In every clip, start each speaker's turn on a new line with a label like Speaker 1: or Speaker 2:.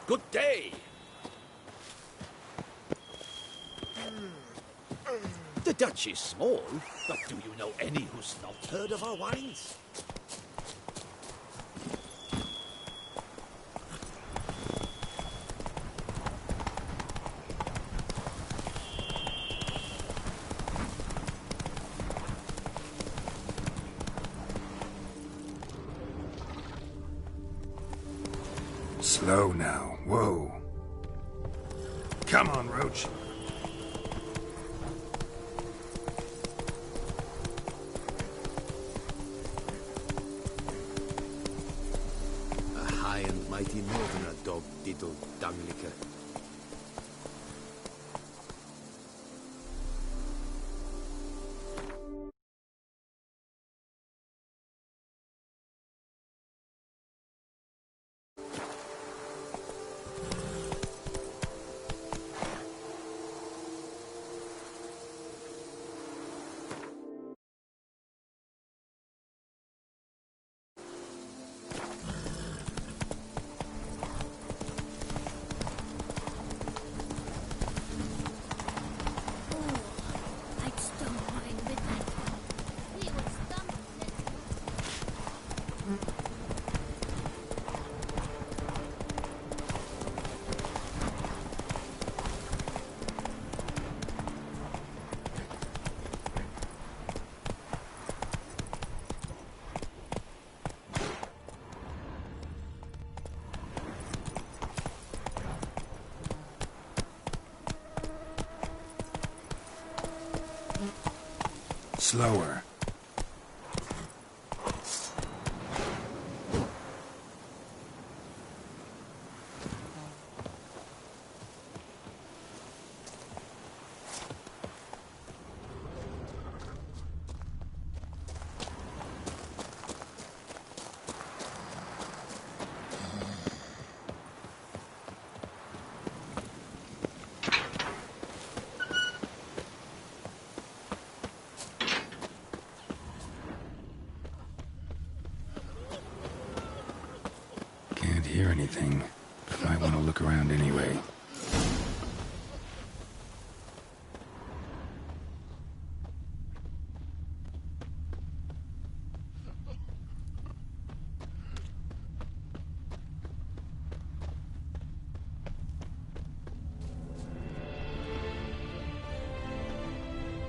Speaker 1: Good day. The Dutch is small, but do you know any who's not heard of our wines?
Speaker 2: Slow now. Whoa. Come on, Roach.
Speaker 1: A high and mighty northerner dog diddle dunglicker.
Speaker 2: Slower. Can't hear anything. Might want to look around anyway.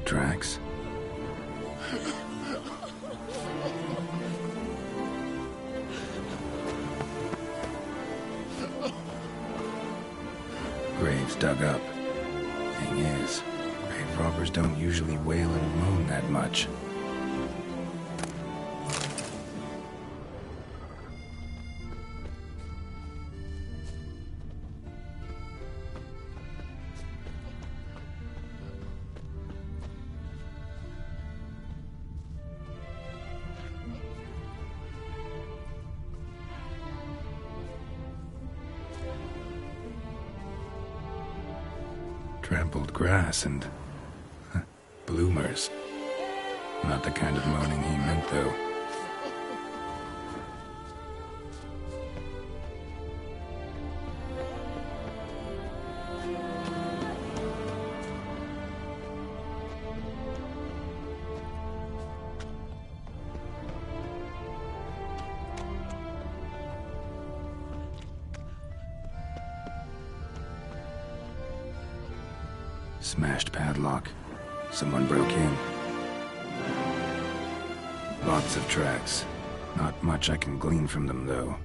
Speaker 2: Tracks? Graves dug up. Thing is, grave robbers don't usually wail and moan that much. Trampled grass and bloomers. Not the kind of moaning he meant, though. Smashed padlock. Someone broke in. Lots of tracks. Not much I can glean from them, though.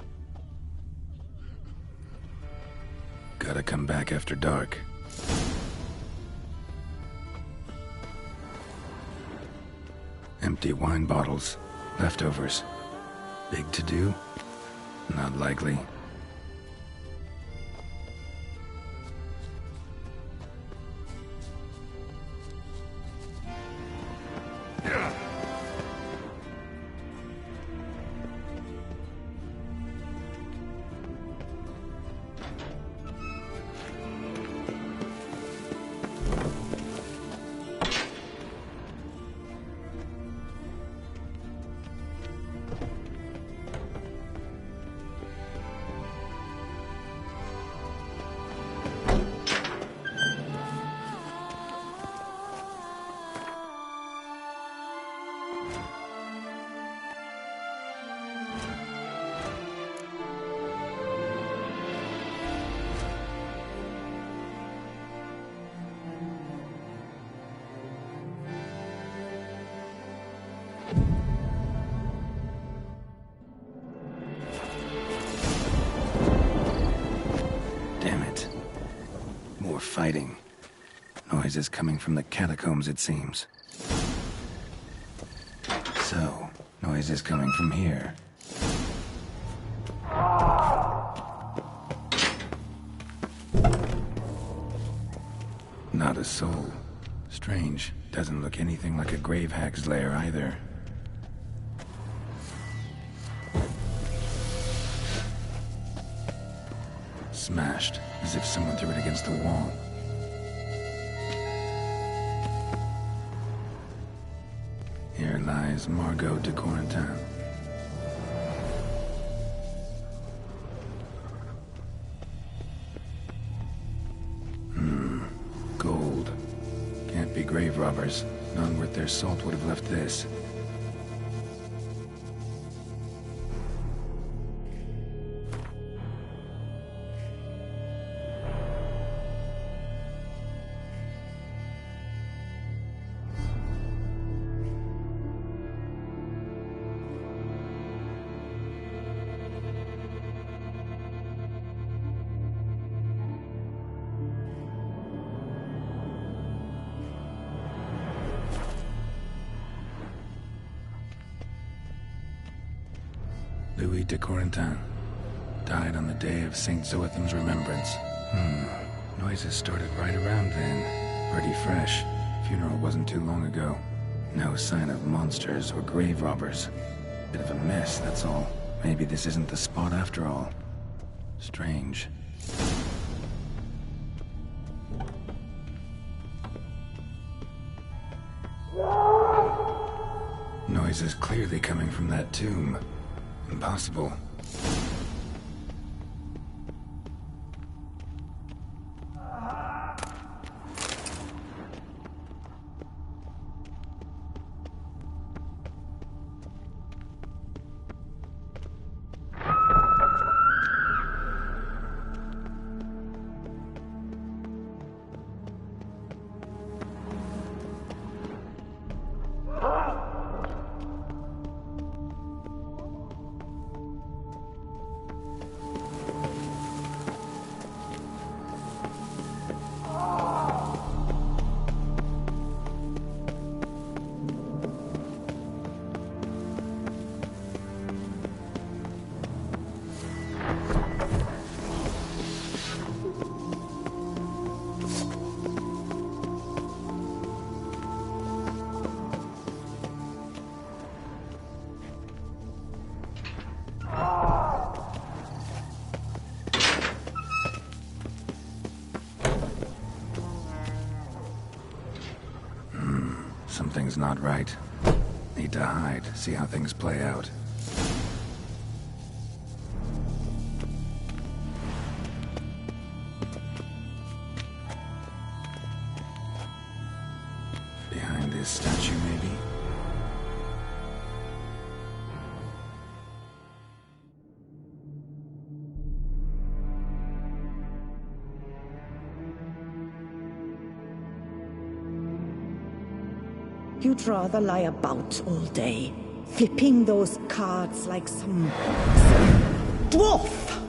Speaker 2: Gotta come back after dark. Empty wine bottles. Leftovers. Big to do? Not likely. fighting. Noises coming from the catacombs, it seems. So, noises coming from here. Not a soul. Strange. Doesn't look anything like a grave hag's lair either. Smashed, as if someone threw it against the wall. Here lies Margot de Corentin. Gold. Can't be grave robbers. None worth their salt would have left this. Louis de Corentin. Died on the day of St. Zoetham's remembrance. Noises started right around then. Pretty fresh. Funeral wasn't too long ago. No sign of monsters or grave robbers. Bit of a mess, that's all. Maybe this isn't the spot after all. Strange. Noises clearly coming from that tomb. Impossible. Something's not right. Need to hide, see how things play out. Behind this statue, maybe?
Speaker 3: You'd rather lie about all day, flipping those cards like some dwarf!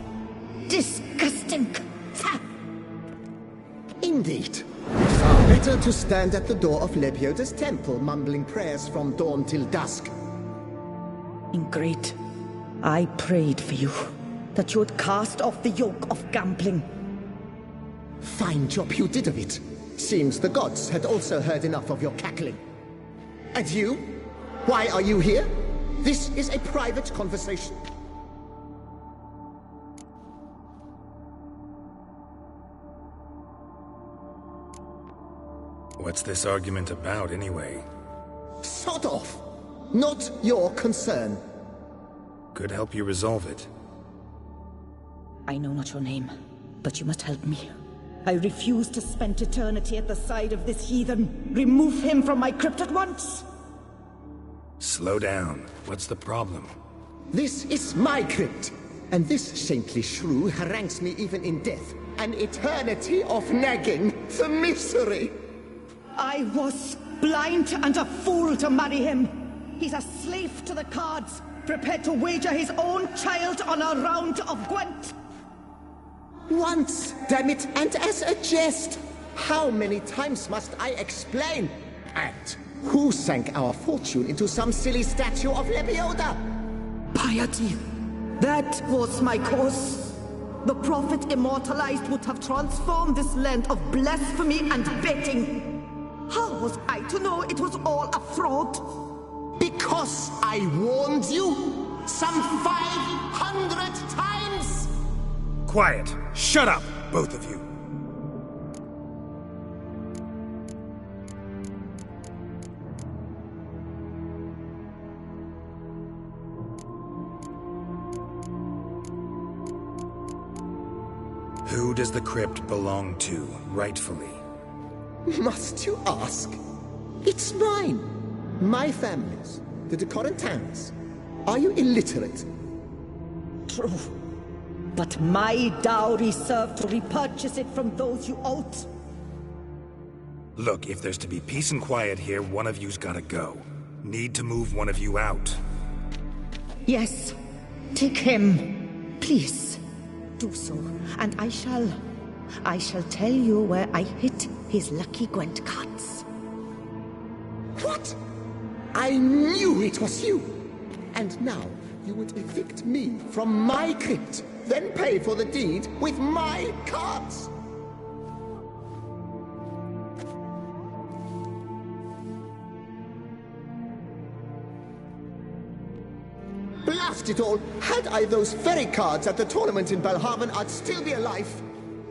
Speaker 3: Disgusting!
Speaker 4: Indeed. Far better to stand at the door of Lebioda's temple, mumbling prayers from dawn till dusk.
Speaker 3: Great. I prayed for you, that you would cast off the yoke of gambling.
Speaker 4: Fine job you did of it. Seems the gods had also heard enough of your cackling. And you? Why are you here? This is a private conversation.
Speaker 2: What's this argument about, anyway?
Speaker 4: Sod off! Not your concern.
Speaker 2: Could help you resolve it.
Speaker 3: I know not your name, but you must help me. I refuse to spend eternity at the side of this heathen. Remove him from my crypt at once!
Speaker 2: Slow down. What's the problem?
Speaker 4: This is my crypt, and this saintly shrew harangues me even in death. An eternity of nagging, the misery!
Speaker 3: I was blind and a fool to marry him. He's a slave to the cards, prepared to wager his own child on a round of Gwent.
Speaker 4: Once, damn it, and as a jest! How many times must I explain? And who sank our fortune into some silly statue of Lebioda?
Speaker 3: Piety. That was my cause. The prophet immortalized would have transformed this land of blasphemy and betting. How was I to know it was all a fraud?
Speaker 4: Because I warned you some 500 times!
Speaker 2: Quiet! Shut up, both of you! Who does the crypt belong to, rightfully?
Speaker 4: Must you ask? It's mine. My family's. The de Corentans. Are you illiterate?
Speaker 3: True. But my dowry served to repurchase it from those you owed.
Speaker 2: Look, if there's to be peace and quiet here, one of you's gotta go. Need to move one of you out.
Speaker 3: Yes. Take him. Please. Do so. And I shall tell you where I hid his lucky Gwent cards.
Speaker 4: What? I knew it was you! And now you would evict me from my crypt, then pay for the deed with my cards! Blast it all! Had I those very cards at the tournament in Belhaven, I'd still be alive.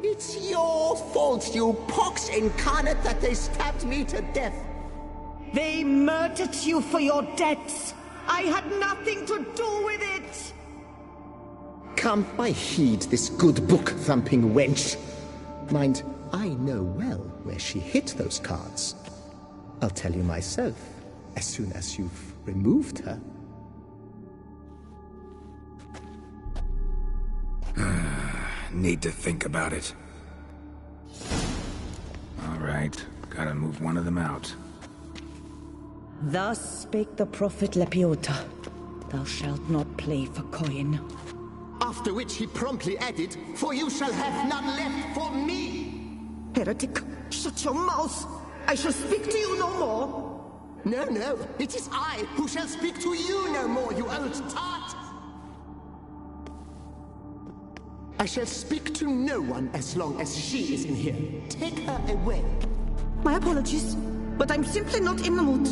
Speaker 4: It's your fault, you pox incarnate, that they stabbed me to death.
Speaker 3: They murdered you for your debts. I had nothing to do with it.
Speaker 4: Come, I heed this good book-thumping wench. Mind, I know well where she hid those cards. I'll tell you myself, as soon as you've removed her.
Speaker 2: Need to think about it. All right, gotta move one of them out.
Speaker 3: Thus spake the prophet Lepiota. Thou shalt not play for coin.
Speaker 4: After which he promptly added, "For you shall have none left for me!"
Speaker 3: Heretic, shut your mouth! I shall speak to you no more!
Speaker 4: No, no, it is I who shall speak to you no more, you old tart! I shall speak to no one as long as she is in here. Take her away.
Speaker 3: My apologies, but I'm simply not in the mood.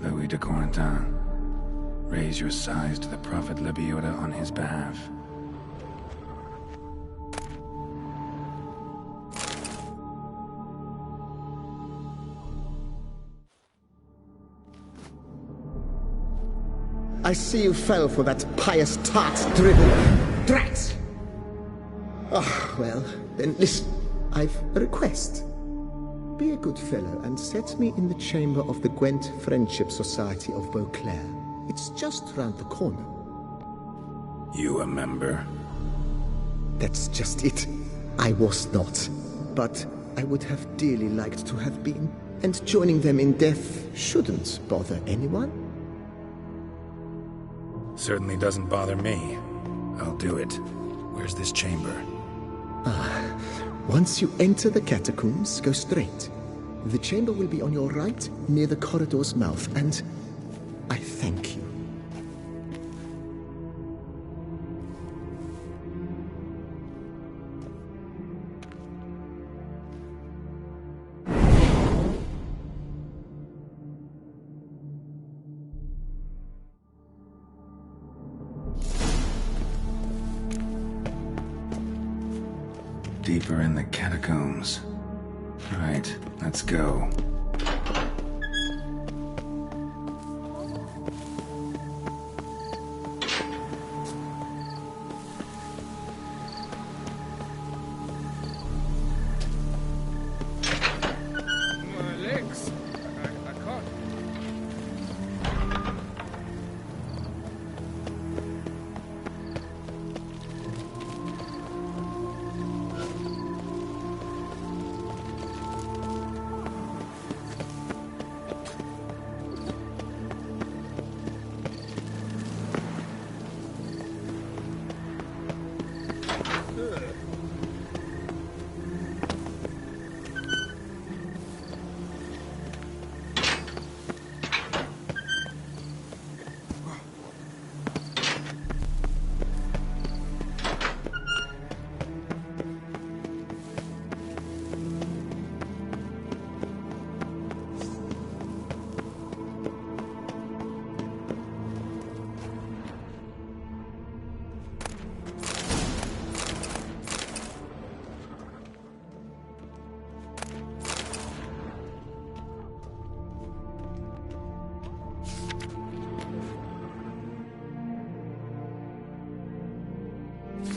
Speaker 2: Louis de Corentin, raise your size to the Prophet Lebioda on his behalf.
Speaker 4: I see you fell for that pious tart's dribble. Drat! Ah, well, then listen. I've a request. Be a good fellow and set me in the chamber of the Gwent Friendship Society of Beauclair. It's just round the corner.
Speaker 2: You a member?
Speaker 4: That's just it. I was not. But I would have dearly liked to have been. And joining them in death shouldn't bother anyone.
Speaker 2: Certainly doesn't bother me. I'll do it. Where's this chamber?
Speaker 4: Once you enter the catacombs, go straight. The chamber will be on your right, near the corridor's mouth, and I thank you.
Speaker 2: Deeper in the catacombs. Right, let's go.
Speaker 5: My legs. I can't.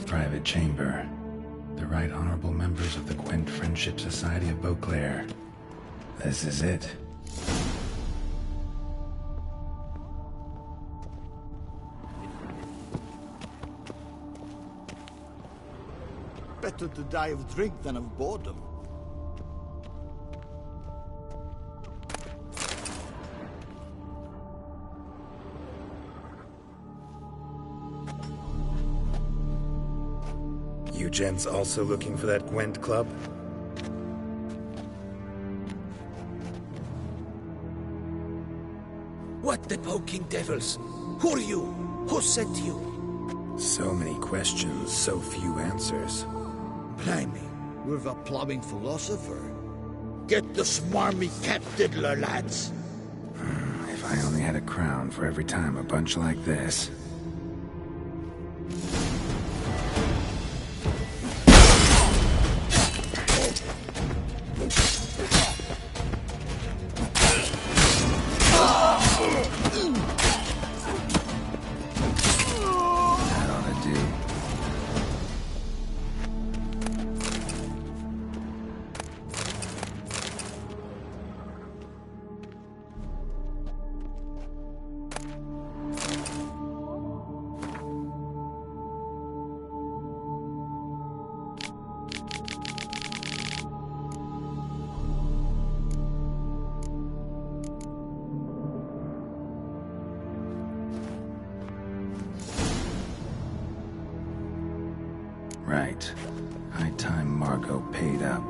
Speaker 2: Private chamber. The Right Honorable members of the Gwent Friendship Society of Beauclair. This is it.
Speaker 1: Better to die of drink than of boredom.
Speaker 2: You gents also looking for that Gwent club?
Speaker 1: What the poking devils? Who are you? Who sent you?
Speaker 2: So many questions, so few answers.
Speaker 1: Blimey, we're the plumbing philosopher. Get the smarmy cat diddler, lads.
Speaker 2: If I only had a crown for every time a bunch like this. Right. High time Margot paid up.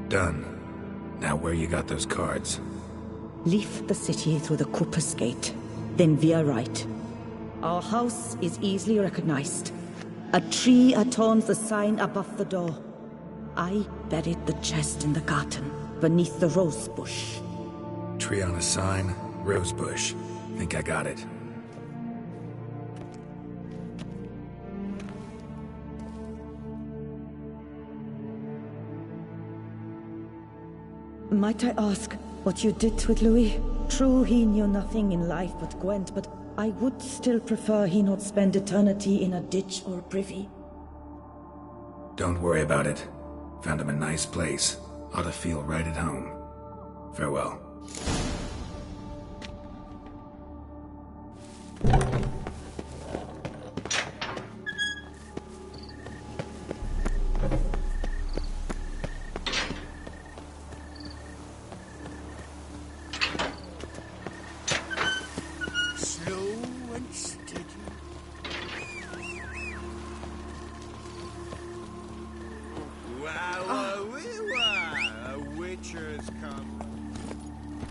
Speaker 2: Done. Now where you got those cards?
Speaker 3: Leave the city through the Cooper's Gate. Then we are right. Our house is easily recognized. A tree adorns the sign above the door. I buried the chest in the garden, beneath the rose bush.
Speaker 2: Tree on a sign, rose bush. Think I got it.
Speaker 3: Might I ask what you did with Louis? True, he knew nothing in life but Gwent, but I would still prefer he not spend eternity in a ditch or privy.
Speaker 2: Don't worry about it. Found him a nice place. Ought to feel right at home. Farewell.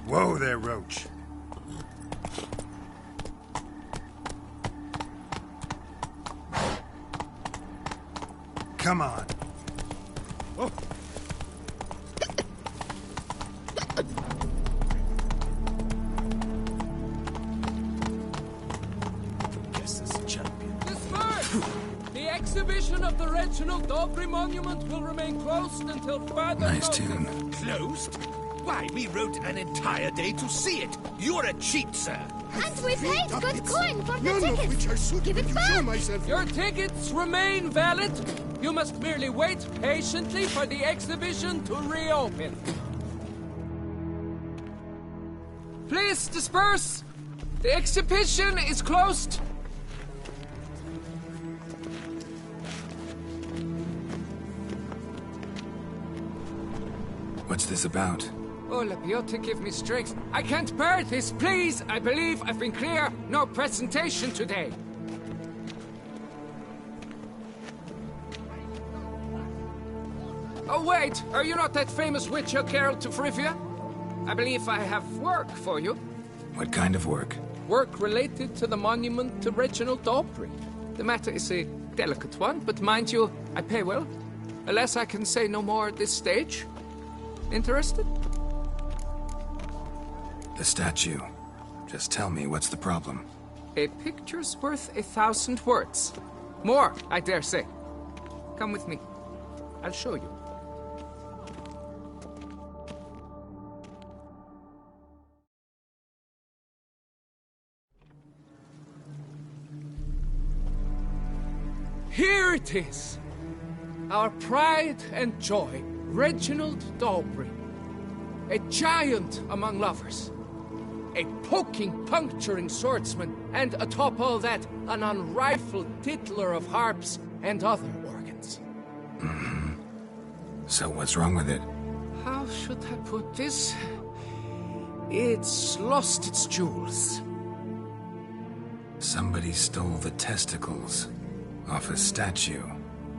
Speaker 2: Whoa there, Roach. Come on. Oh.
Speaker 1: Guess this is a champion.
Speaker 5: Disperse! The exhibition of the Reginald Daubrey Monument will remain closed until further
Speaker 2: Nice
Speaker 5: notice.
Speaker 2: tune.
Speaker 1: Closed? Why, we wrote an entire day to see it. You're a cheat, sir.
Speaker 6: And we paid good coin for the
Speaker 7: None
Speaker 6: tickets.
Speaker 7: of which I should
Speaker 6: Give it
Speaker 7: show
Speaker 6: back.
Speaker 7: myself.
Speaker 5: Your tickets remain valid. You must merely wait patiently for the exhibition to reopen. Please disperse. The exhibition is closed.
Speaker 2: What's this about?
Speaker 5: Oh, Labiote, give me strength. I can't bear this, please. I believe I've been clear. No presentation today. Oh, wait. Are you not that famous witch Geralt of Rivia? I believe I have work for you.
Speaker 2: What kind of work?
Speaker 5: work related to the monument to Reginald Aubrey. The matter is a delicate one, but mind you, I pay well. Alas, I can say no more at this stage. Interested?
Speaker 2: The statue. Just tell me, what's the problem?
Speaker 5: A picture's worth 1,000 words. More, I dare say. Come with me. I'll show you. Here it is! Our pride and joy, Reginald Aubrey. A giant among lovers. A poking, puncturing swordsman, and atop all that, an unrifled tittler of harps and other organs.
Speaker 2: So what's wrong with it?
Speaker 5: How should I put this? It's lost its jewels.
Speaker 2: Somebody stole the testicles off a statue.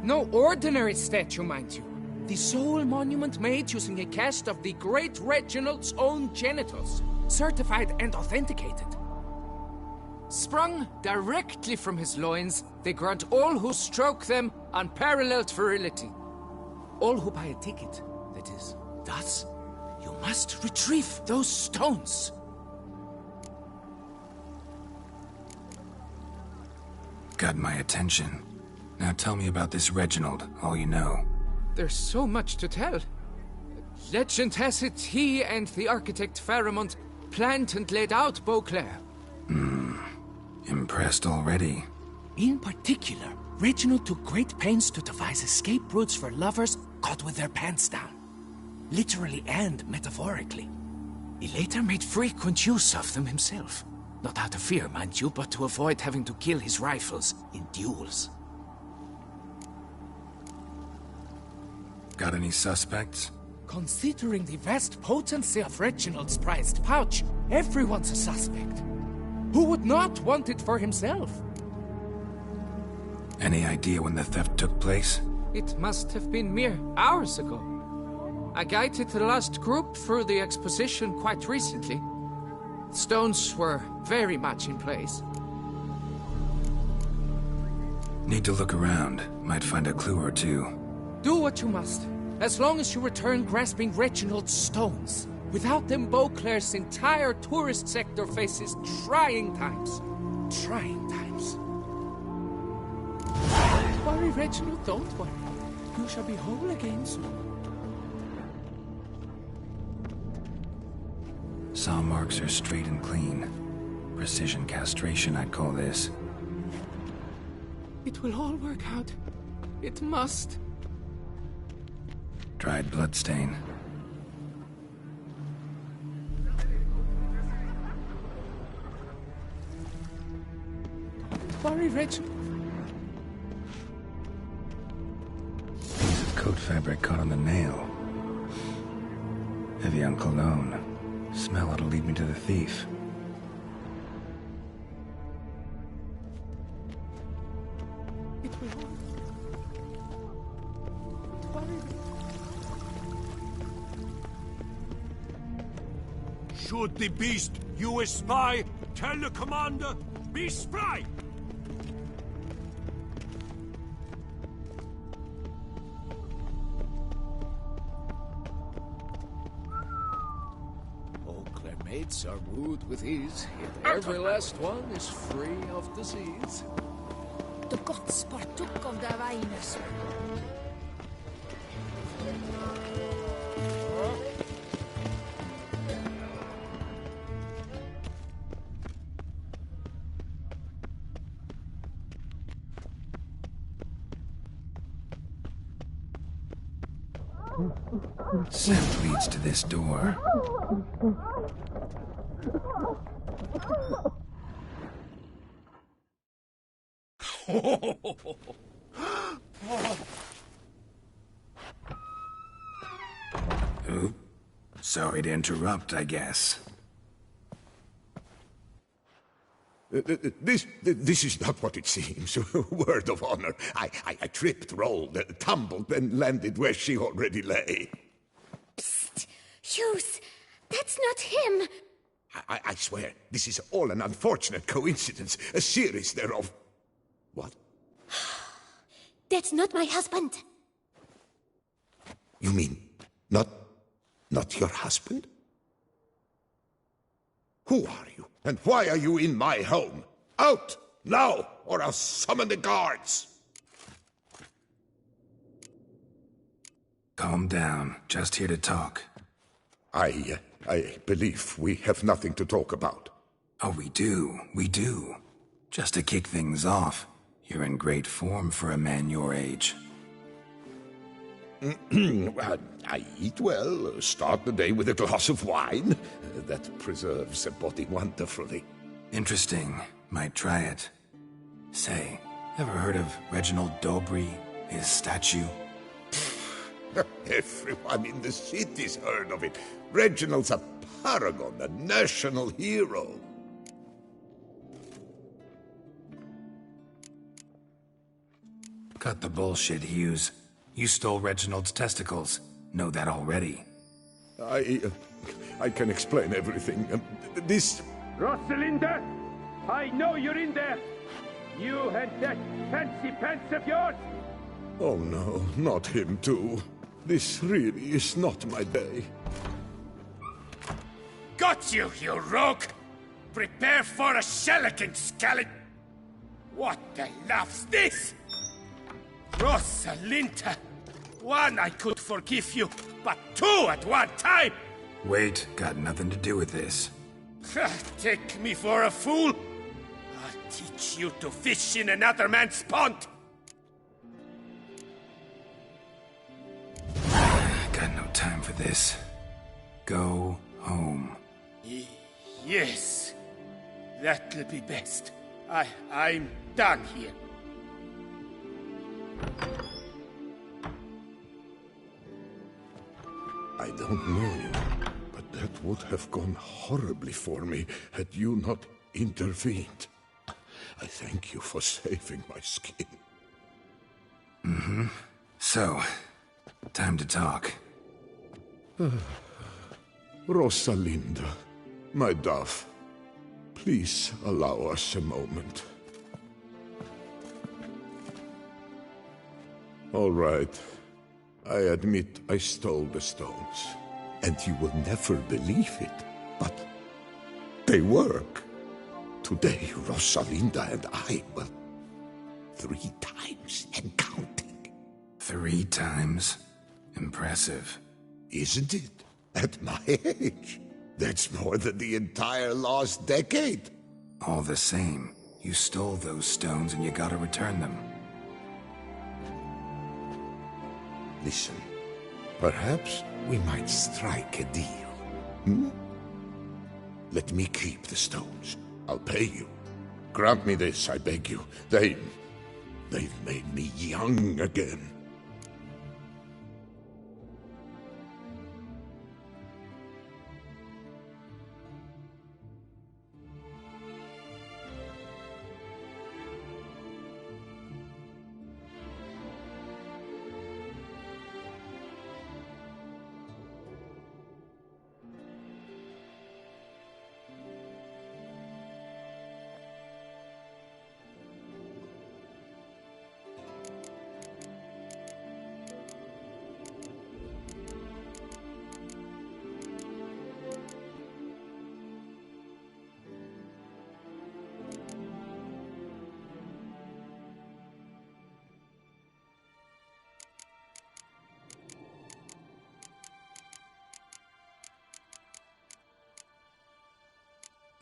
Speaker 5: No ordinary statue, mind you. The sole monument made using a cast of the great Reginald's own genitals, certified and authenticated. Sprung directly from his loins, they grant all who stroke them unparalleled virility. All who buy a ticket, that is. Thus, you must retrieve those stones.
Speaker 2: Got my attention. Now tell me about this Reginald, all you know.
Speaker 5: There's so much to tell. Legend has it he and the architect Faramond planned and laid out Beauclair.
Speaker 2: Impressed already.
Speaker 5: In particular, Reginald took great pains to devise escape routes for lovers caught with their pants down. Literally and metaphorically. He later made frequent use of them himself. Not out of fear, mind you, but to avoid having to kill his rifles in duels.
Speaker 2: Got any suspects?
Speaker 5: Considering the vast potency of Reginald's prized pouch, everyone's a suspect. Who would not want it for himself?
Speaker 2: Any idea when the theft took place?
Speaker 5: It must have been mere hours ago. I guided the last group through the exposition quite recently. Stones were very much in place.
Speaker 2: Need to look around. Might find a clue or two.
Speaker 5: Do what you must, as long as you return grasping Reginald's stones. Without them, Beauclair's entire tourist sector faces trying times. Trying times. Don't worry, Reginald, don't worry. You shall be whole again soon.
Speaker 2: Saw marks are straight and clean. Precision castration, I'd call this.
Speaker 5: It will all work out. It must.
Speaker 2: Dried bloodstain.
Speaker 5: Don't worry, Reginald.
Speaker 2: Piece of coat fabric caught on the nail. Heavy on cologne. Smell it'll lead me to the thief.
Speaker 5: It will work. Don't worry.
Speaker 7: Should the beast you espy, tell the commander, be spry!
Speaker 5: Beauclair mates are wooed with ease, yet every last one is free of disease.
Speaker 6: De godspartuk of the Weiners.
Speaker 2: Scent leads to this door. Oop. Sorry to interrupt, I guess.
Speaker 1: This is not what it seems. Word of honor. I tripped, rolled, tumbled, and landed where she already lay.
Speaker 6: Psst! Hughes! That's not him!
Speaker 7: I swear, this is all an unfortunate coincidence. A series thereof. What?
Speaker 6: That's not my husband.
Speaker 7: You mean, not your husband? Who are you? And why are you in my home? Out! Now! Or I'll summon the guards!
Speaker 2: Calm down. Just here to talk.
Speaker 7: I believe we have nothing to talk about.
Speaker 2: Oh, we do. We do. Just to kick things off, you're in great form for a man your age.
Speaker 7: I eat well, start the day with a glass of wine. That preserves a body wonderfully.
Speaker 2: Interesting. Might try it. Say, ever heard of Reginald Dobry, his statue?
Speaker 7: Everyone in the city's heard of it. Reginald's a paragon, a national hero.
Speaker 2: Cut the bullshit, Hughes. You stole Reginald's testicles. Know that already.
Speaker 7: I can explain everything. This...
Speaker 8: Rosalinda, I know you're in there. You and that fancy pants of yours.
Speaker 7: Oh no, not him too. This really is not my day.
Speaker 8: Got you, you rogue! Prepare for a shellacking, scallop! What the laugh's this? Rosalinda! One, I could forgive you, but two at one time!
Speaker 2: Wait, got nothing to do with this.
Speaker 8: Take me for a fool? I'll teach you to fish in another man's pond!
Speaker 2: Got no time for this. Go home.
Speaker 8: Yes. That'll be best. I'm done here.
Speaker 7: I don't know you, but that would have gone horribly for me had you not intervened. I thank you for saving my skin.
Speaker 2: Mm-hmm. So, time to talk.
Speaker 7: Rosalinda, my dove, please allow us a moment. All right. I admit I stole the stones, and you will never believe it, but they work. Today, Rosalinda and I, well, 3 times and counting.
Speaker 2: 3 times? Impressive.
Speaker 7: Isn't it? At my age. That's more than the entire last decade.
Speaker 2: All the same, you stole those stones and you gotta return them.
Speaker 7: Listen, perhaps we might strike a deal. Hmm? Let me keep the stones. I'll pay you. Grant me this, I beg you. They've made me young again.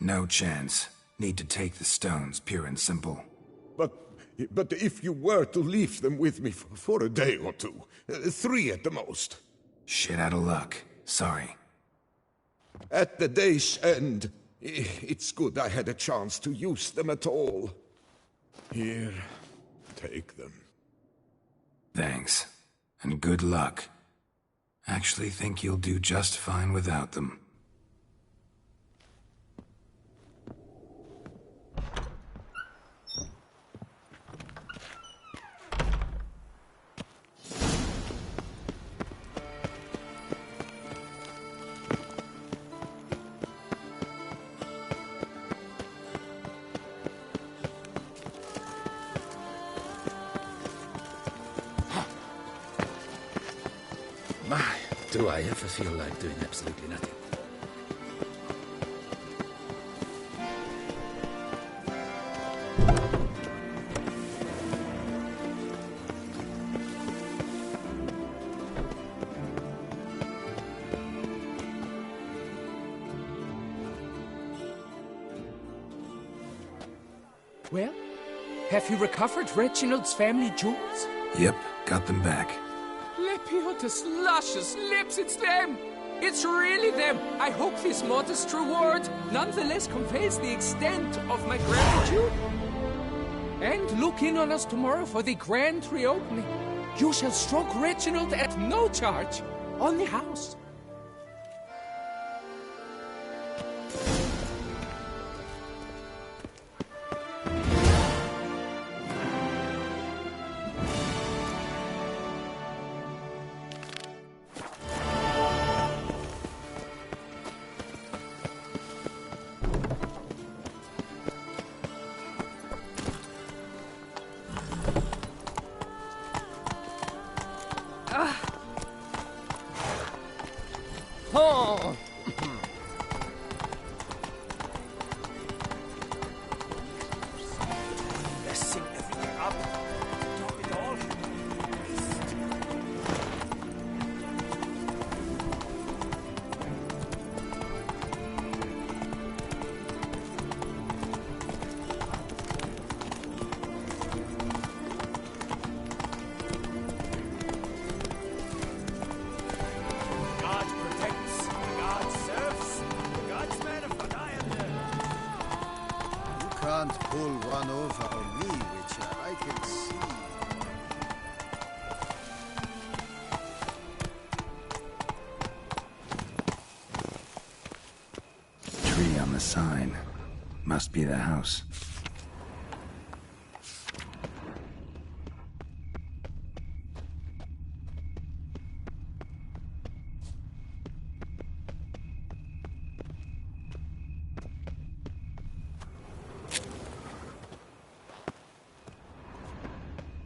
Speaker 2: No chance. Need to take the stones, pure and simple.
Speaker 7: But if you were to leave them with me for a day or two, 3 at the most.
Speaker 2: Shit out of luck. Sorry.
Speaker 7: At the day's end, it's good I had a chance to use them at all. Here, take them.
Speaker 2: Thanks. And good luck. Actually think you'll do just fine without them.
Speaker 9: Do I ever feel like doing absolutely nothing?
Speaker 5: Well, have you recovered Reginald's family jewels?
Speaker 2: Yep, got them back.
Speaker 5: Lepiotus luscious lips, it's them! It's really them! I hope this modest reward nonetheless conveys the extent of my gratitude. And look in on us tomorrow for the grand reopening. You shall stroke Reginald at no charge on the house. Oh!
Speaker 8: Messing everything up. Top it all. God protects, God serves, God's man of God I am there.
Speaker 1: You can't pull one over on me, Witcher. I can see.
Speaker 2: Tree on the sign. Must be the house.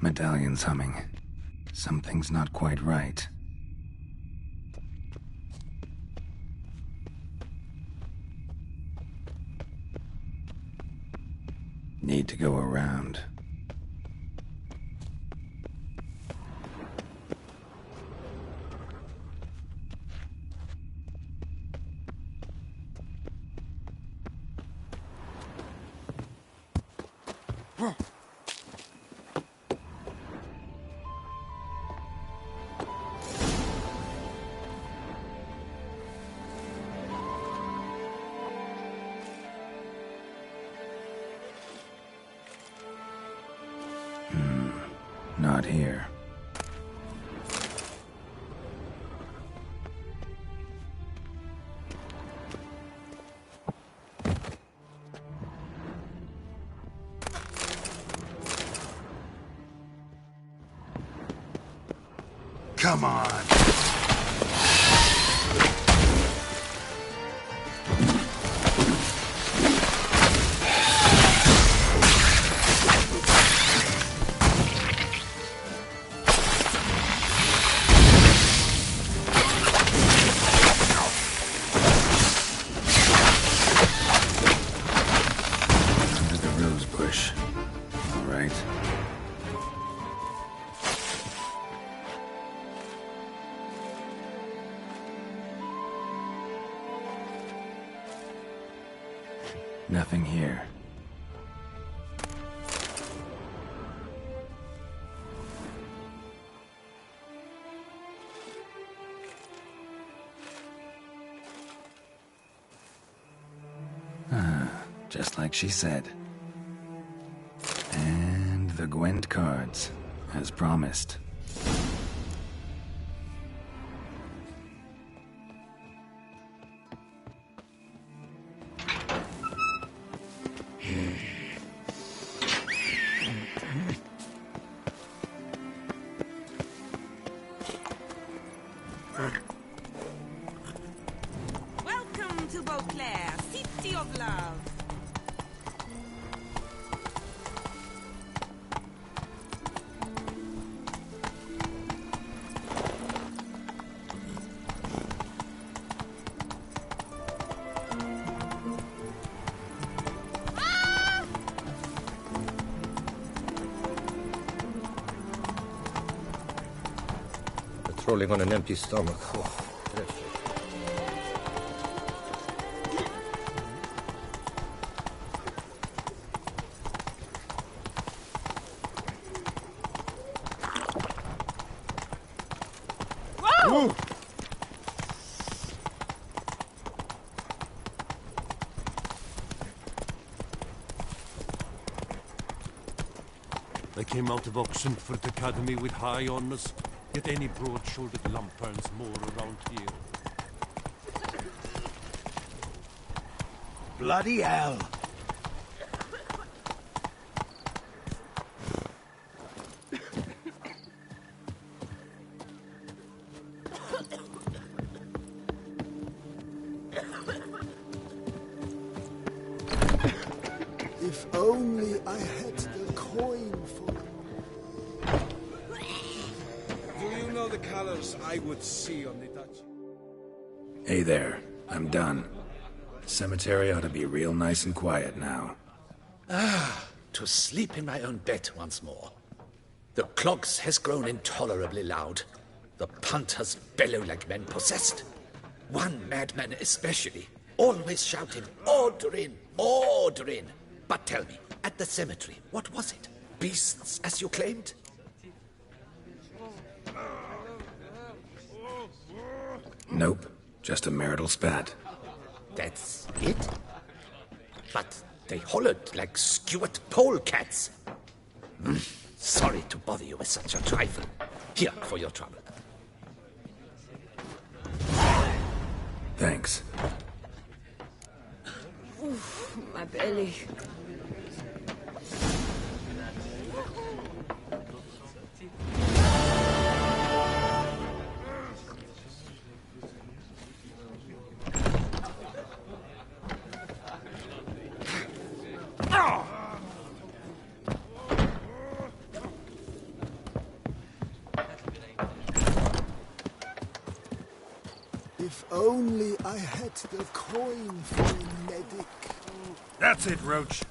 Speaker 2: Medallion's humming. Something's not quite right. Need to go around. Not here.
Speaker 7: Come on!
Speaker 2: Under the rose bush. All right. Nothing here. Just like she said. And the Gwent cards, as promised.
Speaker 10: Welcome to Beauclair, city of love.
Speaker 4: patrolling on an empty stomach. Oh,
Speaker 10: Whoa!
Speaker 11: I came out of Oxenford Academy with high honors, yet any broad-shouldered lump earns more around here.
Speaker 8: Bloody hell!
Speaker 1: If only I had the coin for...
Speaker 8: Do you know the colors I would see on the Dutch?
Speaker 2: Hey there, I'm done. The cemetery ought to be real nice and quiet now.
Speaker 9: To sleep in my own bed once more. The clogs has grown intolerably loud. The punters bellow like men possessed. One madman especially, always shouting, "Order in! Order in!" But tell me, at the cemetery, what was it? Beasts, as you claimed?
Speaker 2: Nope, just a marital spat.
Speaker 9: That's it? But they hollered like skewered polecats. Sorry to bother you with such a trifle. Here, for your trouble.
Speaker 2: Thanks.
Speaker 6: Oof, my belly.
Speaker 1: If only I had the coin for a medic.
Speaker 11: That's it, Roach.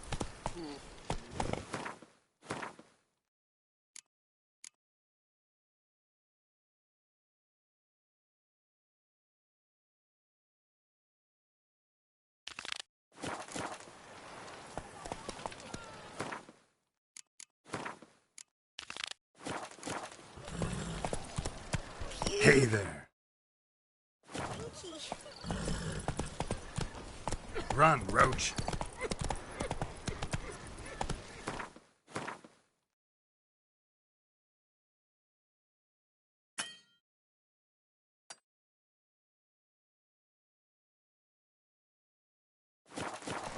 Speaker 2: Hey there. Run, Roach.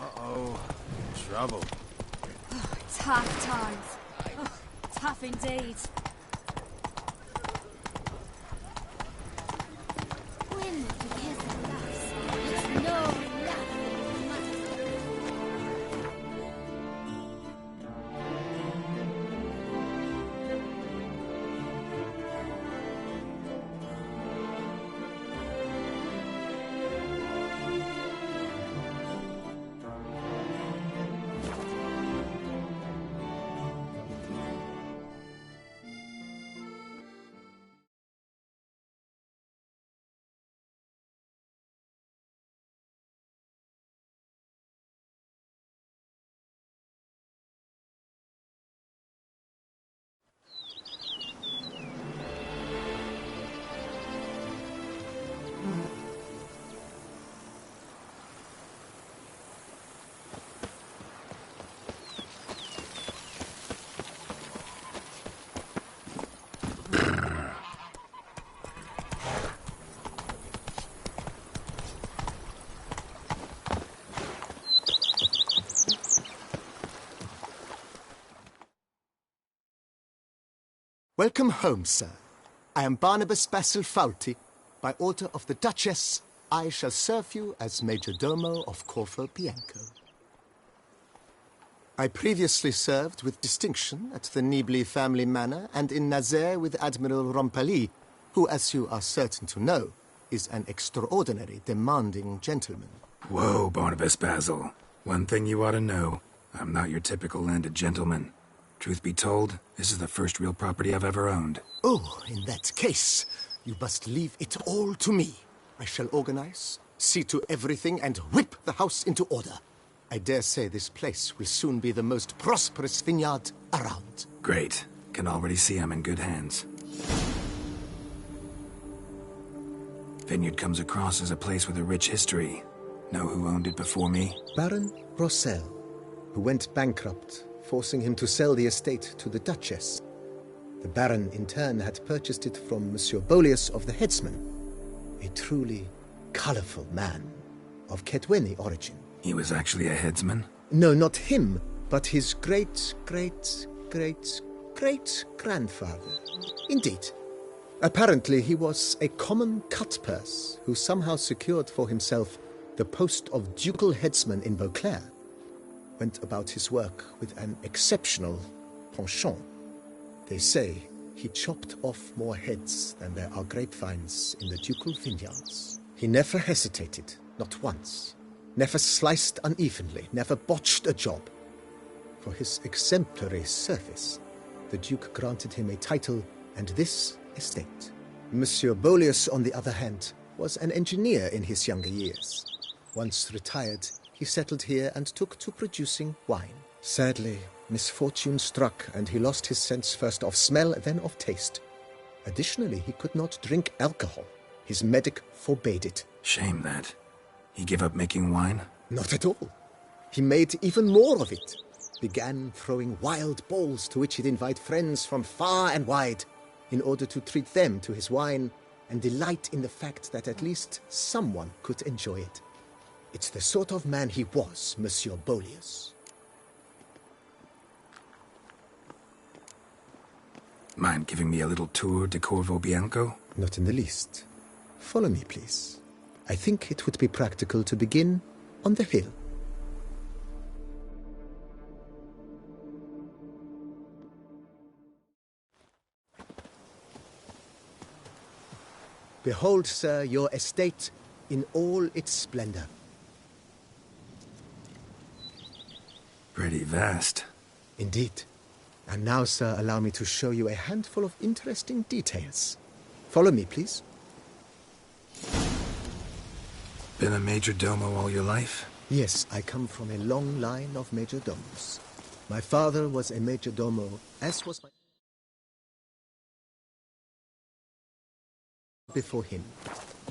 Speaker 8: Uh-oh. Trouble.
Speaker 6: Tough times. Oh, tough indeed. When the careful lass, it's no laugh.
Speaker 4: Welcome home, sir. I am Barnabas Basil Faulty. By order of the Duchess, I shall serve you as Major Domo of Corfu Bianco. I previously served with distinction at the Nibley family manor and in Nazaire with Admiral Rompali, who, as you are certain to know, is an extraordinary demanding gentleman.
Speaker 2: Whoa, Barnabas Basil. One thing you ought to know. I'm not your typical landed gentleman. Truth be told, this is the first real property I've ever owned.
Speaker 4: Oh, in that case, You must leave it all to me. I shall organize, see to everything, and whip the house into order. I dare say this place will soon be the most prosperous vineyard around.
Speaker 2: Great. Can already see I'm in good hands. Vineyard comes across as a place with a rich history. Know who owned it before me?
Speaker 4: Baron Rossel, who went bankrupt, forcing him to sell the estate to the Duchess. The Baron, in turn, had purchased it from Monsieur Bolius of the Headsman, a truly colorful man of Ketweni origin.
Speaker 2: He was actually a headsman?
Speaker 4: No, not him, but his great-great-great-great-grandfather. Indeed. Apparently, he was a common cut-purse who somehow secured for himself the post of ducal headsman in Beauclair. Went about his work with an exceptional penchant. They say he chopped off more heads than there are grapevines in the ducal vineyards. He never hesitated, not once. Never sliced unevenly, never botched a job. For his exemplary service, the Duke granted him a title and this estate. Monsieur Bolius, on the other hand, was an engineer in his younger years. Once retired, he settled here and took to producing wine. Sadly, misfortune struck and he lost his sense first of smell, then of taste. Additionally, he could not drink alcohol. His medic forbade it.
Speaker 2: Shame that. He gave up making wine?
Speaker 4: Not at all. He made even more of it. Began throwing wild balls to which he'd invite friends from far and wide in order to treat them to his wine and delight in the fact that at least someone could enjoy it. It's the sort of man he was, Monsieur Bolius.
Speaker 2: Mind giving me a little tour de Corvo Bianco?
Speaker 4: Not in the least. Follow me, please. I think it would be practical to begin on the hill. Behold, sir, your estate in all its splendor.
Speaker 2: Pretty vast.
Speaker 4: Indeed. And now, sir, allow me to show you a handful of interesting details. Follow me, please.
Speaker 2: Been a major domo all your life?
Speaker 4: Yes, I come from a long line of major domos. My father was a major domo, as was my... before him,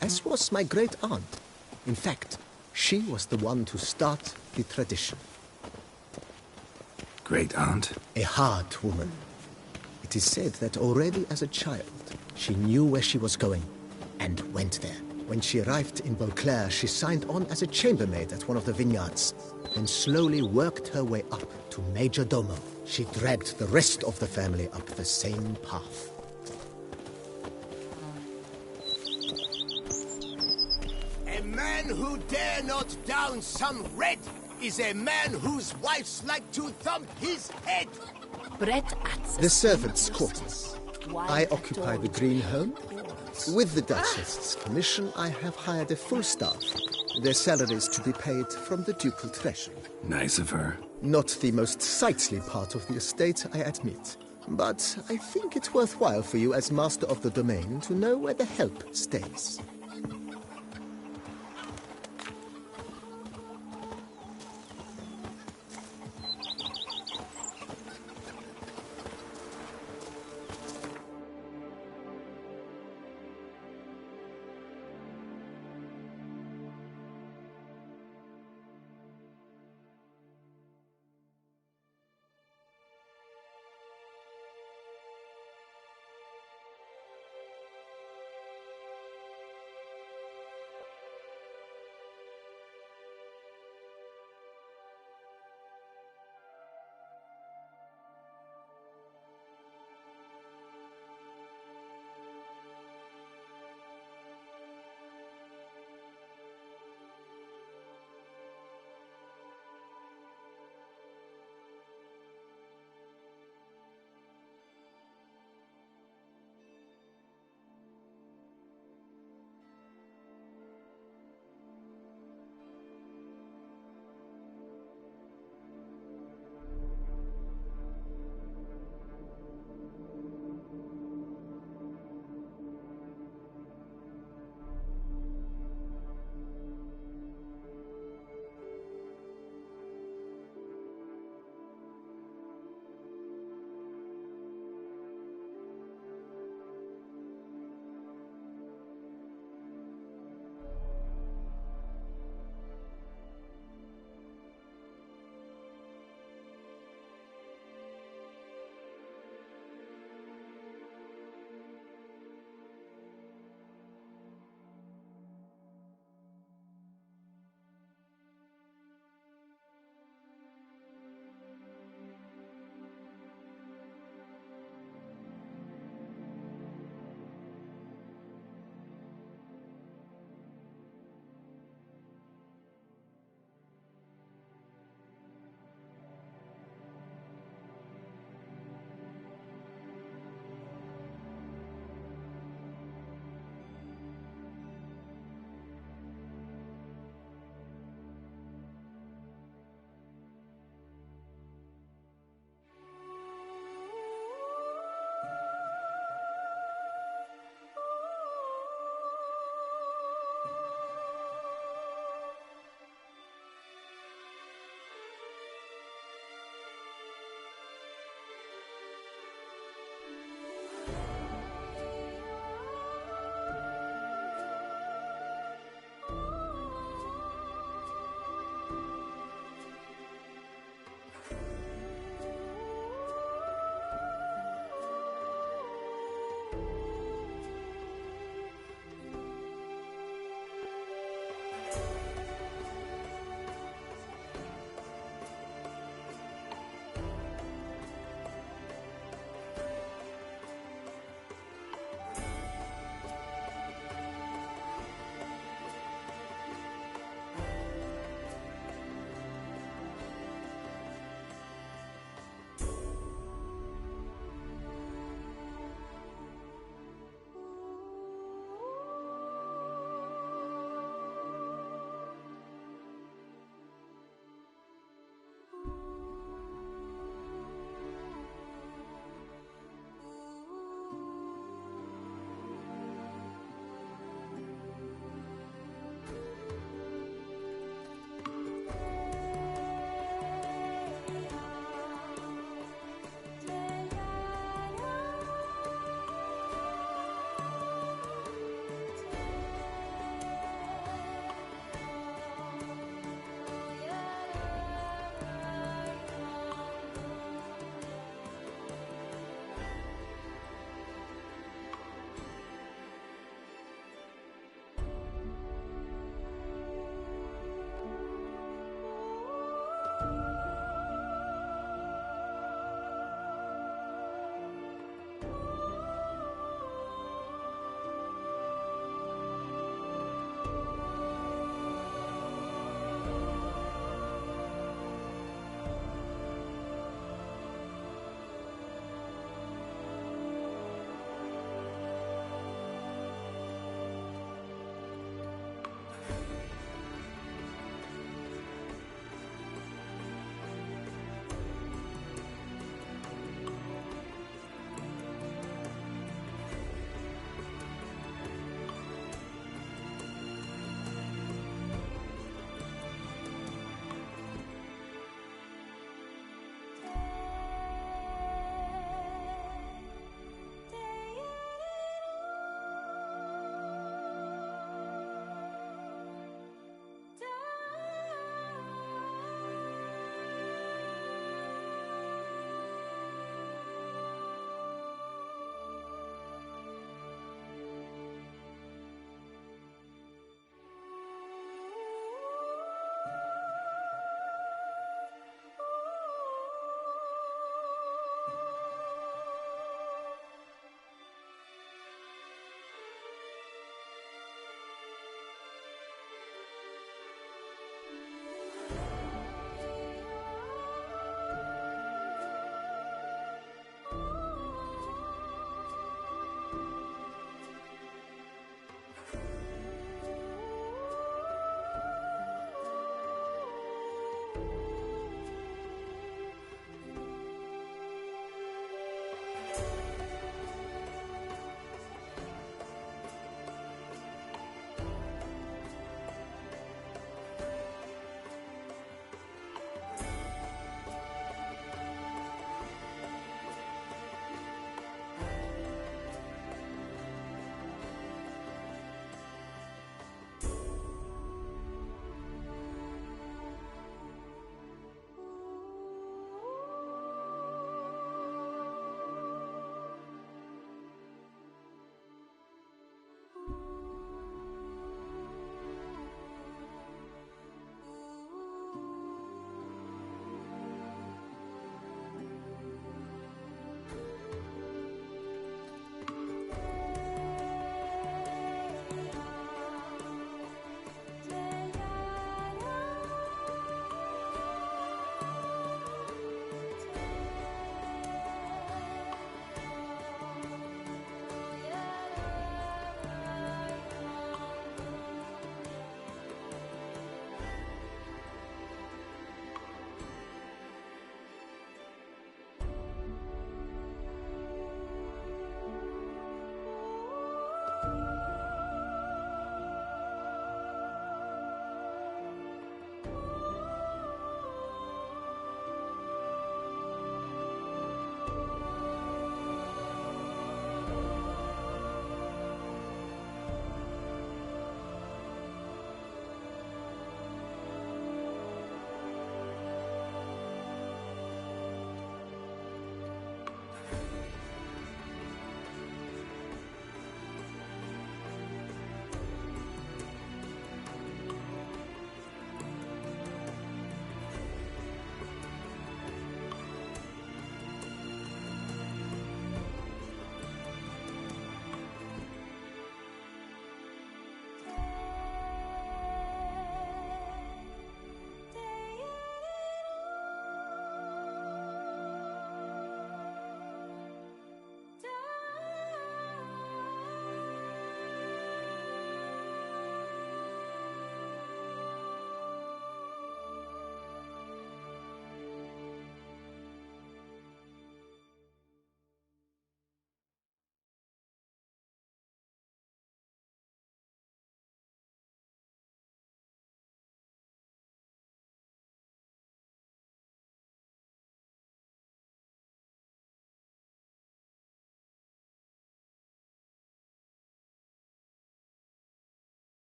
Speaker 4: as was my great-aunt. In fact, she was the one to start the tradition.
Speaker 2: Great-aunt?
Speaker 4: A hard woman. It is said that already as a child, she knew where she was going, and went there. When she arrived in Beauclair, she signed on as a chambermaid at one of the vineyards, and slowly worked her way up to Major Domo. She dragged the rest of the family up the same path.
Speaker 12: A man who dare not down some red is a man whose wives like to thump his head.
Speaker 4: The servants' quarters. I occupy the green home. With the Duchess's permission, I have hired a full staff. Their salaries to be paid from the ducal treasury.
Speaker 2: Nice of her.
Speaker 4: Not the most sightly part of the estate, I admit. But I think it's worthwhile for you as master of the domain to know where the help stays.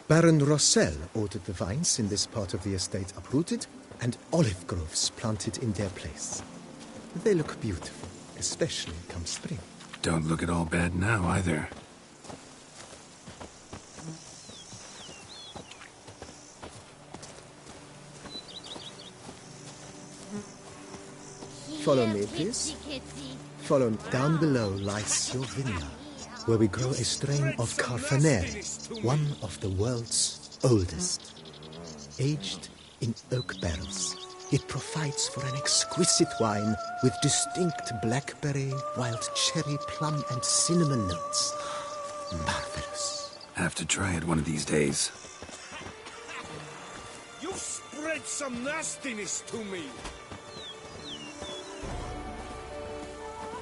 Speaker 4: Baron Rossel ordered the vines in this part of the estate uprooted and olive groves planted in their place. They look beautiful, especially come spring.
Speaker 2: Don't look at all bad now, either.
Speaker 4: Follow me, please. Follow me. Down below lies your vineyard, where we grow a strain of Carfanere, one of the world's oldest. Aged in oak barrels, it provides for an exquisite wine with distinct blackberry, wild cherry, plum, and cinnamon notes. Marvelous.
Speaker 2: Have to try it one of these days.
Speaker 8: You spread some nastiness to me.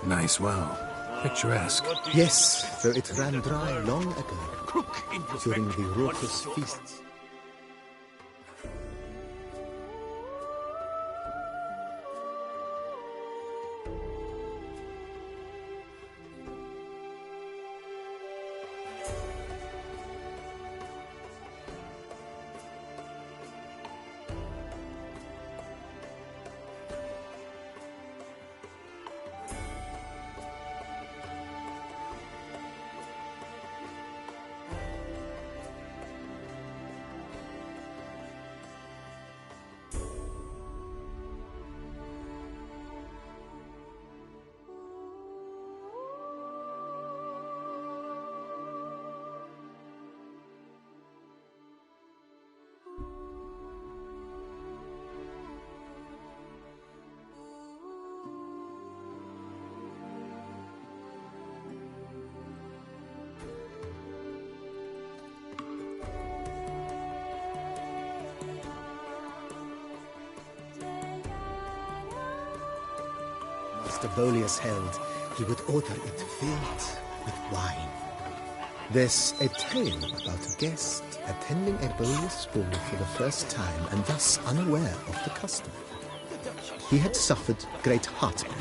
Speaker 2: Nice well. Picturesque.
Speaker 4: Yes, though it ran dry long ago, during the raucous feasts. Master Bolius held, he would order it filled with wine. There's a tale about a guest attending a Bolius ball for the first time and thus unaware of the custom. He had suffered great heartbreak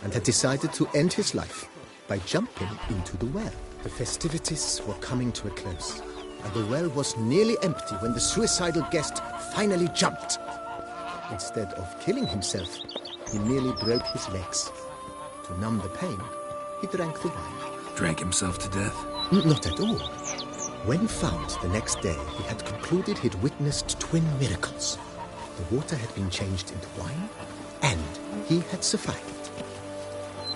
Speaker 4: and had decided to end his life by jumping into the well. The festivities were coming to a close, and the well was nearly empty when the suicidal guest finally jumped. Instead of killing himself, he merely broke his legs. To numb the pain, he drank the wine.
Speaker 2: Drank himself to death?
Speaker 4: Not at all. When found the next day, he had concluded he'd witnessed twin miracles. The water had been changed into wine, and he had survived.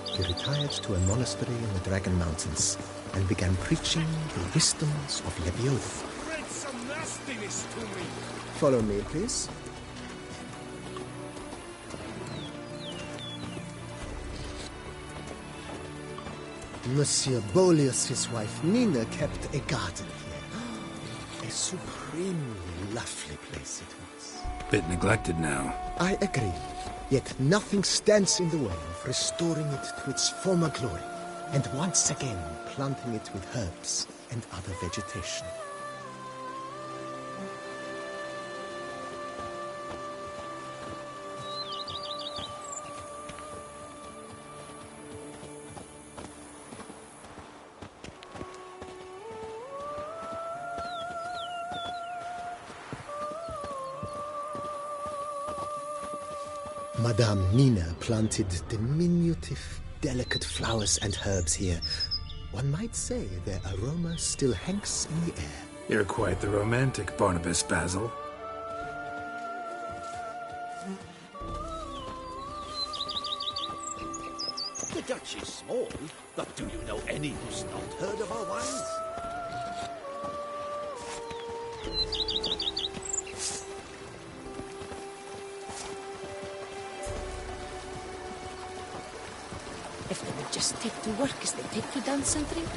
Speaker 4: He retired to a monastery in the Dragon Mountains and began preaching the wisdoms of Lebioda.
Speaker 8: Spread some nastiness to me.
Speaker 4: Follow me, please. Monsieur Bolius' wife Nina kept a garden here. A supremely lovely place it was.
Speaker 2: Bit neglected now.
Speaker 4: I agree. Yet nothing stands in the way of restoring it to its former glory, and once again planting it with herbs and other vegetation. Madame Nina planted diminutive, delicate flowers and herbs here. One might say their aroma still hangs in the air.
Speaker 2: You're quite the romantic, Barnabas Basil.
Speaker 9: The Dutch is small, but do you know any who's not heard of our wines?
Speaker 6: If they would just take to work as they take to dance and drink.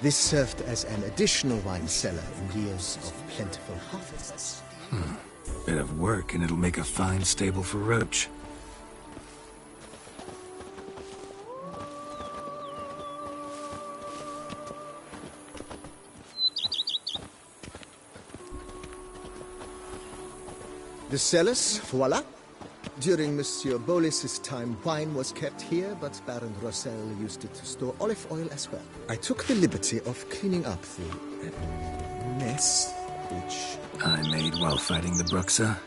Speaker 4: This served as an additional wine cellar in years of plentiful harvests.
Speaker 2: Bit of work and it'll make a fine stable for Roach.
Speaker 4: The cellars, voila. During Monsieur Bolis's time, wine was kept here, but Baron Rossel used it to store olive oil as well. I took the liberty of cleaning up the mess, which
Speaker 2: I made while fighting the Bruxa.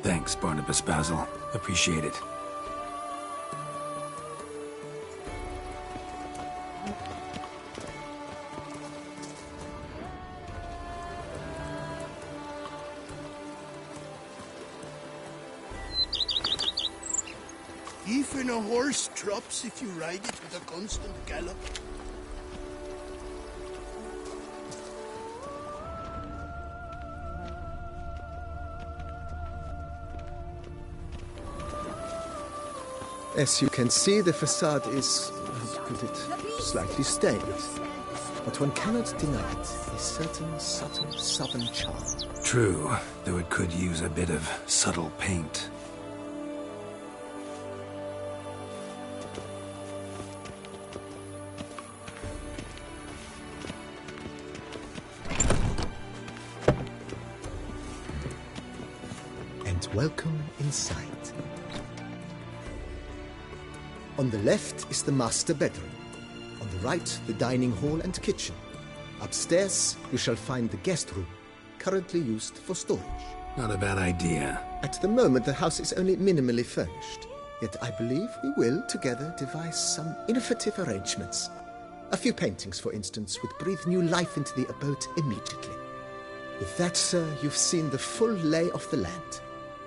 Speaker 2: Thanks, Barnabas Basil. Appreciate it.
Speaker 12: Even a horse drops if you ride it with a constant gallop.
Speaker 4: As you can see, the facade is, how to put it, slightly stained. But one cannot deny it, a certain subtle southern charm.
Speaker 2: True, though it could use a bit of subtle paint.
Speaker 4: And welcome inside. On the left is the master bedroom. On the right, the dining hall and kitchen. Upstairs, you shall find the guest room, currently used for storage.
Speaker 2: Not a bad idea.
Speaker 4: At the moment, the house is only minimally furnished. Yet I believe we will, together, devise some innovative arrangements. A few paintings, for instance, would breathe new life into the abode immediately. With that, sir, you've seen the full lay of the land.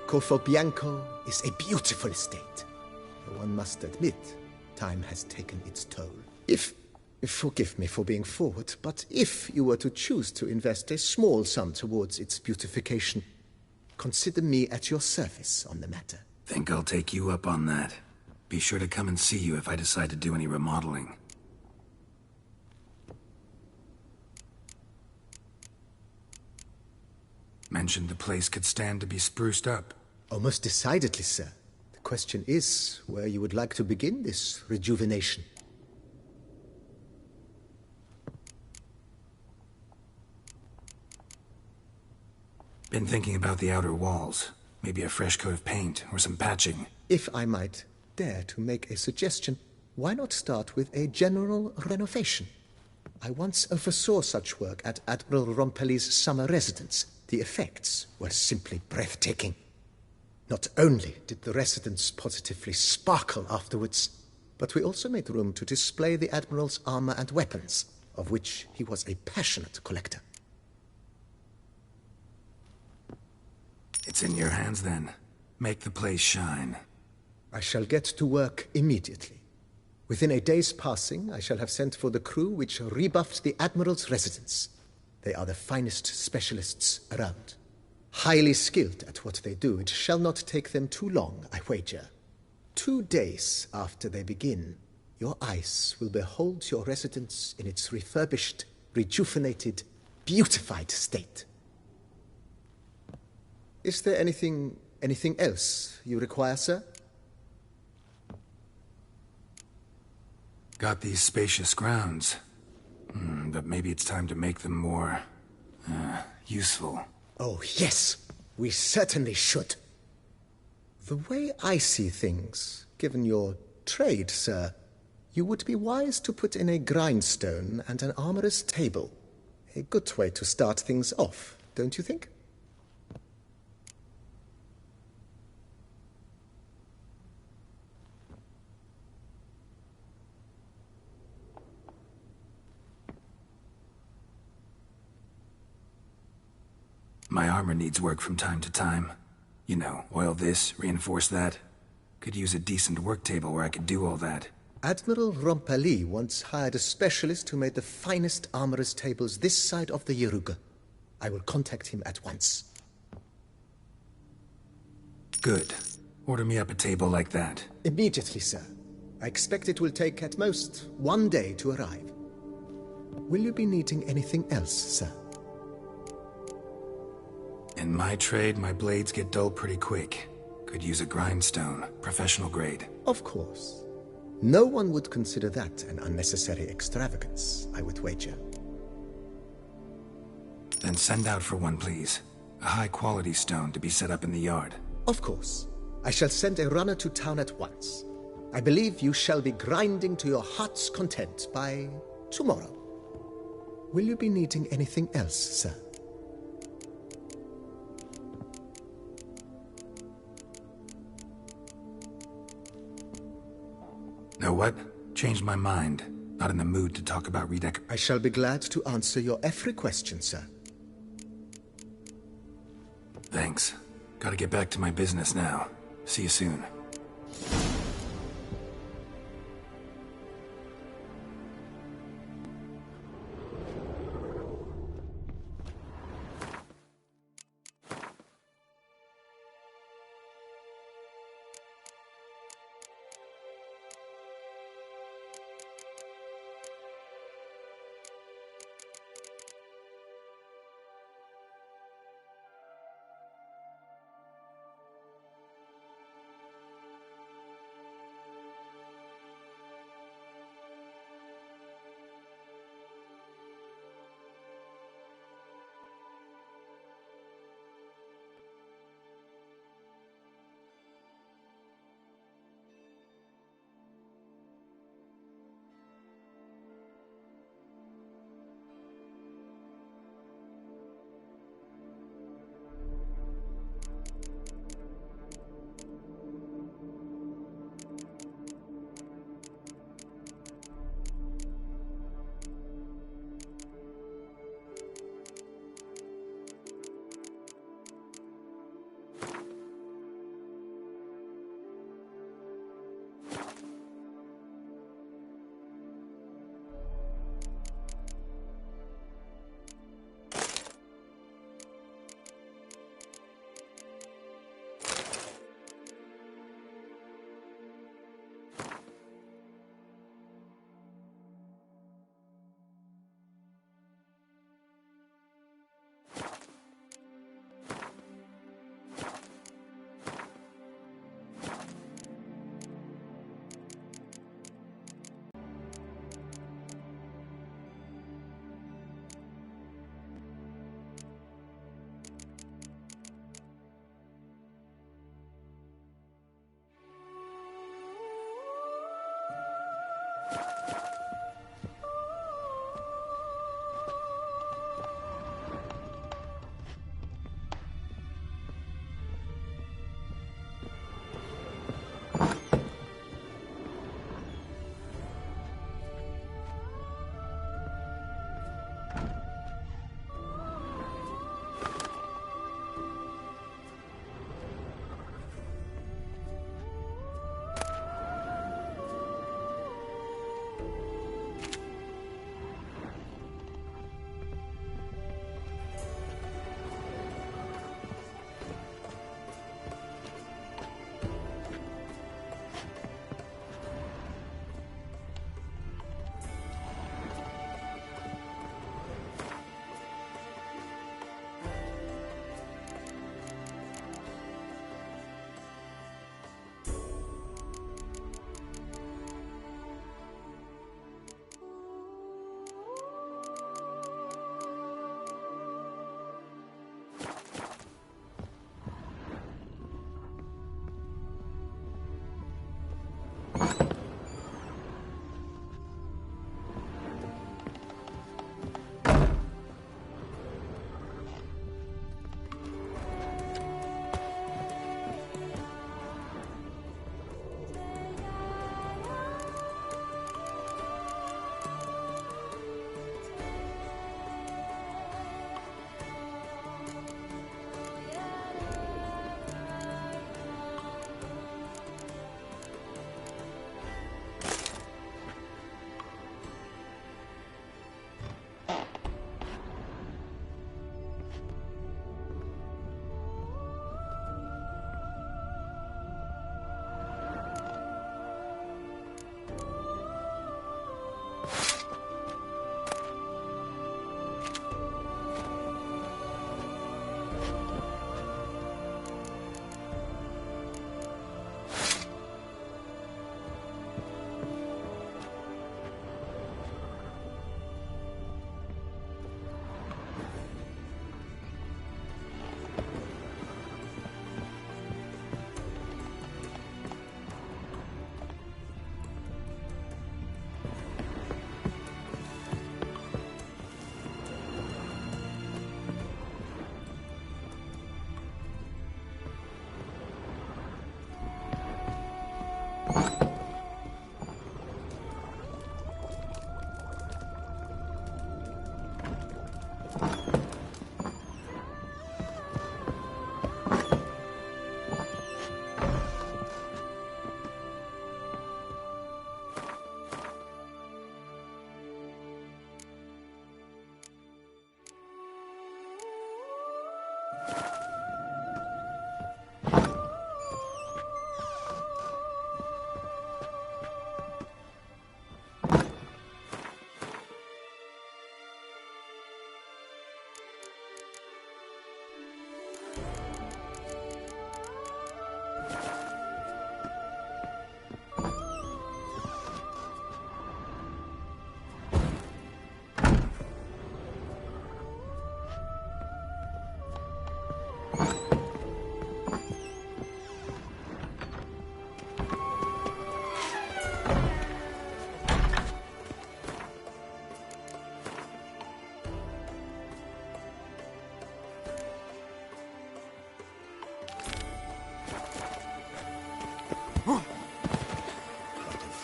Speaker 4: Corfo Bianco is a beautiful estate. Though one must admit, time has taken its toll. Forgive me for being forward, but if you were to choose to invest a small sum towards its beautification, consider me at your service on the matter.
Speaker 2: Think I'll take you up on that. Be sure to come and see you if I decide to do any remodeling. Mentioned the place could stand to be spruced up.
Speaker 4: Oh, most decidedly, sir. The question is where you would like to begin this rejuvenation.
Speaker 2: Been thinking about the outer walls. Maybe a fresh coat of paint or some patching.
Speaker 4: If I might dare to make a suggestion, why not start with a general renovation? I once oversaw such work at Admiral Rompelli's summer residence. The effects were simply breathtaking. Not only did the residence positively sparkle afterwards, but we also made room to display the Admiral's armor and weapons, of which he was a passionate collector.
Speaker 2: It's in your hands then. Make the place shine.
Speaker 4: I shall get to work immediately. Within a day's passing, I shall have sent for the crew which rebuffed the Admiral's residence. They are the finest specialists around. Highly skilled at what they do, it shall not take them too long, I wager. 2 days after they begin, your eyes will behold your residence in its refurbished, rejuvenated, beautified state. Is there anything else you require, sir?
Speaker 2: Got these spacious grounds. But maybe it's time to make them more, useful.
Speaker 4: Oh, yes. We certainly should. The way I see things, given your trade, sir, you would be wise to put in a grindstone and an armorer's table. A good way to start things off, don't you think?
Speaker 2: My armor needs work from time to time. You know, oil this, reinforce that. Could use a decent work table where I could do all that.
Speaker 4: Admiral Rompelli once hired a specialist who made the finest armorer's tables this side of the Yeruga. I will contact him at once.
Speaker 2: Good. Order me up a table like that.
Speaker 4: Immediately, sir. I expect it will take at most 1 day to arrive. Will you be needing anything else, sir?
Speaker 2: In my trade, my blades get dull pretty quick. Could use a grindstone, professional grade.
Speaker 4: Of course. No one would consider that an unnecessary extravagance, I would wager.
Speaker 2: Then send out for one, please. A high-quality stone to be set up in the yard.
Speaker 4: Of course. I shall send a runner to town at once. I believe you shall be grinding to your heart's content by tomorrow. Will you be needing anything else, sir?
Speaker 2: Know what? Changed my mind. Not in the mood to talk about
Speaker 4: I shall be glad to answer your every question, sir.
Speaker 2: Thanks. Gotta get back to my business now. See you soon.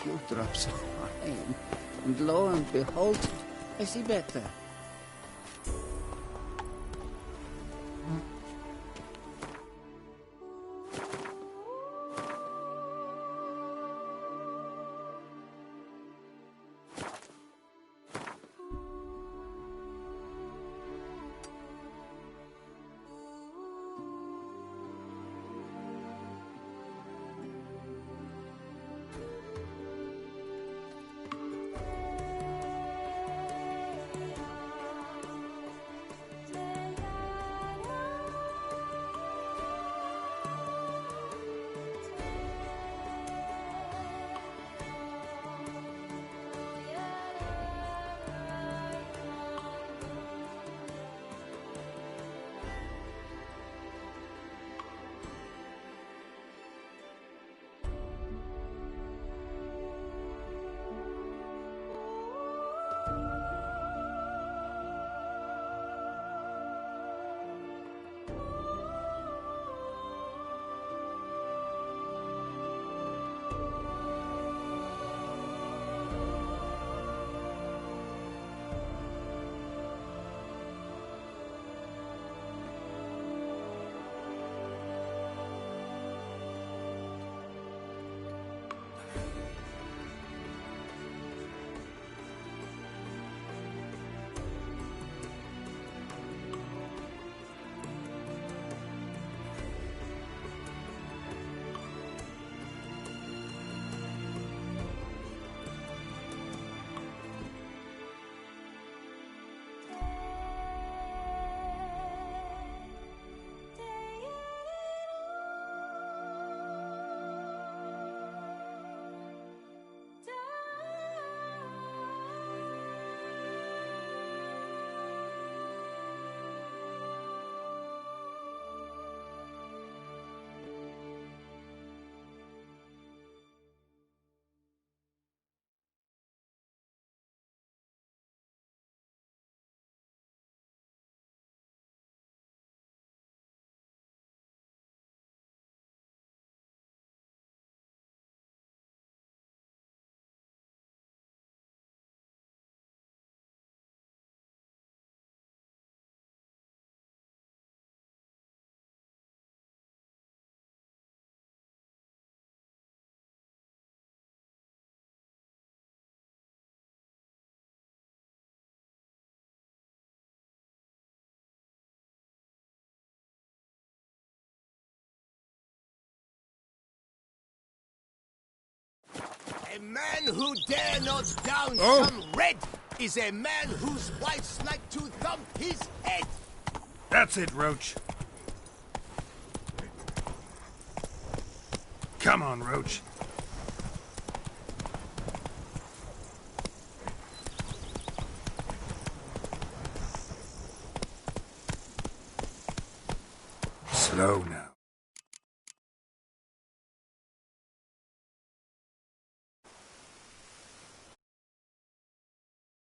Speaker 13: Few drops of wine, and lo and behold, I see better.
Speaker 12: A man who dare not down some red is a man whose wives like to thump his head.
Speaker 2: That's it, Roach. Come on, Roach. Slow now.